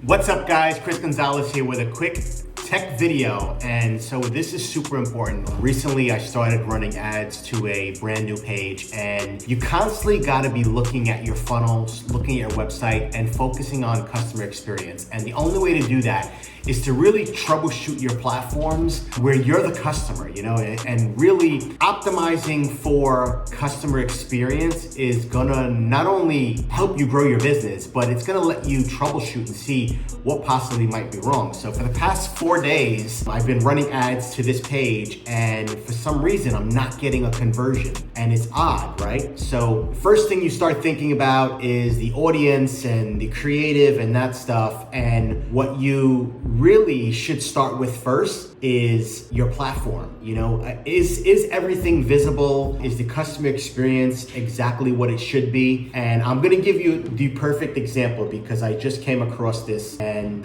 What's up guys, Chris Gonzalez here with a quick tech video. And so this is super important. Recently I started running ads to a brand new page, and you constantly gotta be looking at your funnels, looking at your website and focusing on customer experience. And the only way to do that is to really troubleshoot your platforms where you're the customer, and really optimizing for customer experience is gonna not only help you grow your business, but it's gonna let you troubleshoot and see what possibly might be wrong. So for the past 4 days, I've been running ads to this page, and for some reason, I'm not getting a conversion. And it's odd, right? So first thing you start thinking about is the audience and the creative and that stuff. And what you really should start with first is your platform. Is everything visible? Is the customer experience exactly what it should be? And I'm gonna give you the perfect example because I just came across this, and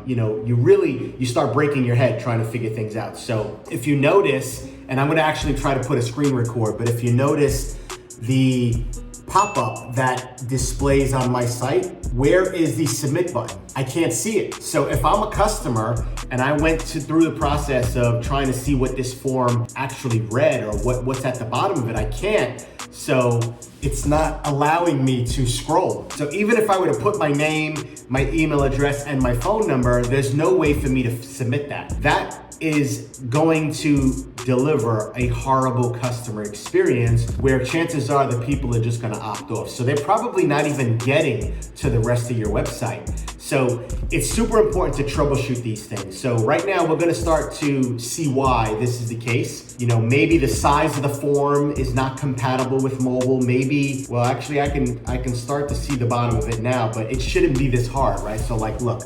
you start breaking your head trying to figure things out. So if you notice, and I'm gonna actually try to put a screen record, but if you notice the pop-up that displays on my site, where is the submit button? I can't see it. So if I'm a customer and I went through the process of trying to see what this form actually read or what's at the bottom of it, I can't. So it's not allowing me to scroll. So even if I were to put my name, my email address, and my phone number, there's no way for me to submit that. That is going to deliver a horrible customer experience where chances are the people are just gonna opt off. So they're probably not even getting to the rest of your website. So it's super important to troubleshoot these things. So right now we're gonna start to see why this is the case. Maybe the size of the form is not compatible with mobile. Maybe, well, actually I can start to see the bottom of it now, but it shouldn't be this hard, right? So like, look,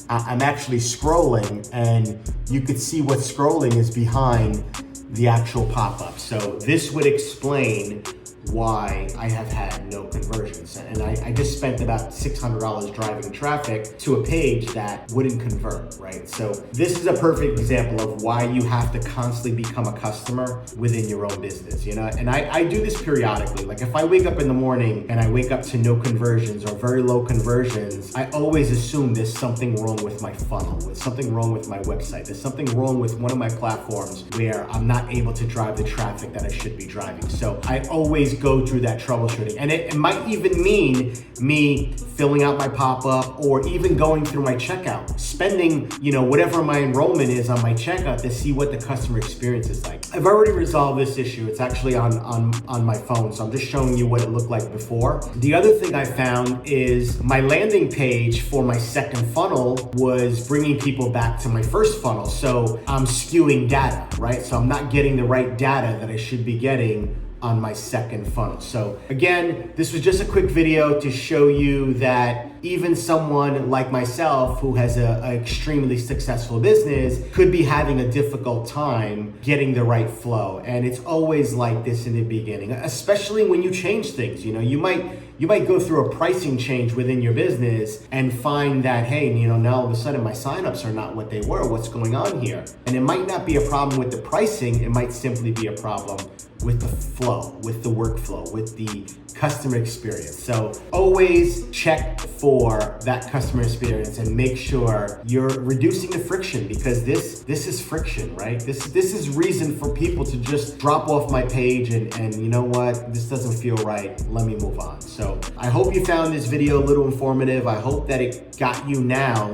I'm actually scrolling, and you could see what scrolling is behind the actual pop-up. So this would explain why I have had no conversions. And I just spent about $600 driving traffic to a page that wouldn't convert, right? So this is a perfect example of why you have to constantly become a customer within your own business, And I do this periodically. Like if I wake up in the morning and I wake up to no conversions or very low conversions, I always assume there's something wrong with my funnel, there's something wrong with my website, there's something wrong with one of my platforms where I'm not able to drive the traffic that I should be driving. So I always go through that troubleshooting. And it might even mean me filling out my pop-up or even going through my checkout, spending, whatever my enrollment is on my checkout to see what the customer experience is like. I've already resolved this issue. It's actually on my phone. So I'm just showing you what it looked like before. The other thing I found is my landing page for my second funnel was bringing people back to my first funnel. So I'm skewing data, right? So I'm not getting the right data that I should be getting on my second funnel. So again, this was just a quick video to show you that even someone like myself who has an extremely successful business could be having a difficult time getting the right flow. And it's always like this in the beginning, especially when you change things. You might go through a pricing change within your business and find that, hey, now all of a sudden my signups are not what they were. What's going on here? And it might not be a problem with the pricing. It might simply be a problem with the flow, with the workflow, with the customer experience. So always check for that customer experience and make sure you're reducing the friction, because this is friction, right? This is reason for people to just drop off my page and you know what, this doesn't feel right, let me move on. So I hope you found this video a little informative. I hope that it got you now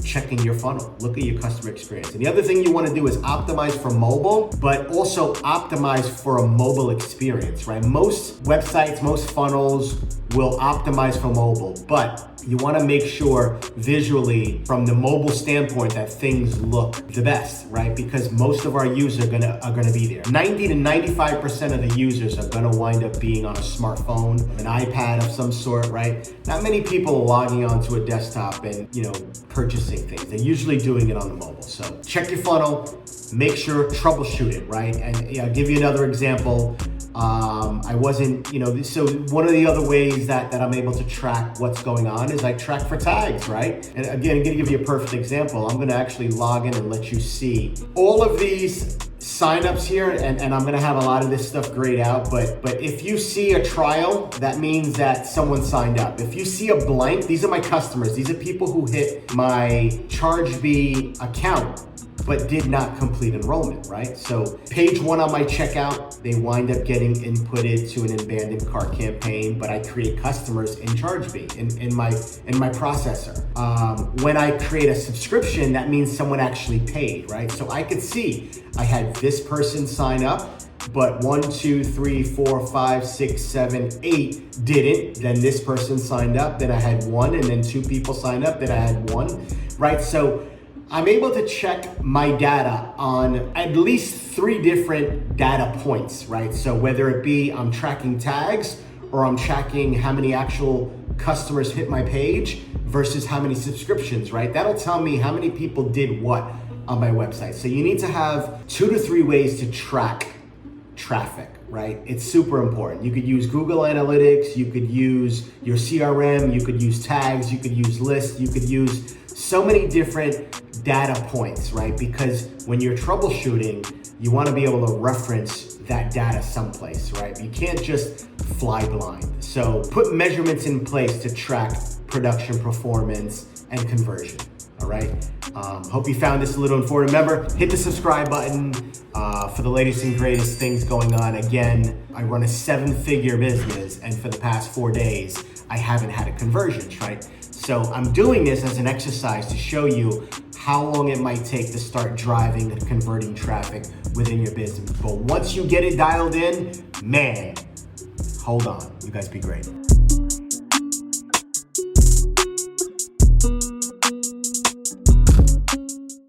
checking your funnel, look at your customer experience. And the other thing you want to do is optimize for mobile, but also optimize for a mobile experience, right? Most websites, most funnels will optimize for mobile, but you want to make sure visually from the mobile standpoint that things look the best, right? Because most of our users are gonna be there. 90 to 95% of the users are gonna wind up being on a smartphone, an iPad of some sort, right? Not many people are logging onto a desktop and purchasing things. They're usually doing it on the mobile. So check your funnel, make sure, troubleshoot it, right? And I'll give you another example. I wasn't, so one of the other ways that I'm able to track what's going on is I track for tags, right? And again, I'm gonna give you a perfect example. I'm gonna actually log in and let you see all of these signups here, and I'm gonna have a lot of this stuff grayed out, but if you see a trial, that means that someone signed up. If you see a blank, these are my customers. These are people who hit my ChargeBee account but did not complete enrollment, right? So page 1 on my checkout, they wind up getting inputted to an abandoned cart campaign, but I create customers in ChargeBee, in my processor. When I create a subscription, that means someone actually paid, right? So I could see I had this person sign up, but 1, 2, 3, 4, 5, 6, 7, 8 didn't. Then this person signed up, then I had 1, and then 2 people signed up, then I had 1, right? So I'm able to check my data on at least 3 different data points, right? So whether it be I'm tracking tags or I'm tracking how many actual customers hit my page versus how many subscriptions, right? That'll tell me how many people did what on my website. So you need to have 2 to 3 ways to track traffic, right? It's super important. You could use Google Analytics, you could use your CRM, you could use tags, you could use lists, you could use so many different data points, right? Because when you're troubleshooting, you want to be able to reference that data someplace, right? You can't just fly blind. So put measurements in place to track production performance and conversion, all right? Hope you found this a little informative. Remember, hit the subscribe button for the latest and greatest things going on. Again, I run a 7-figure business, and for the past 4 days, I haven't had a conversion, right? So I'm doing this as an exercise to show you how long it might take to start driving and converting traffic within your business. But once you get it dialed in, man, hold on, you guys be great.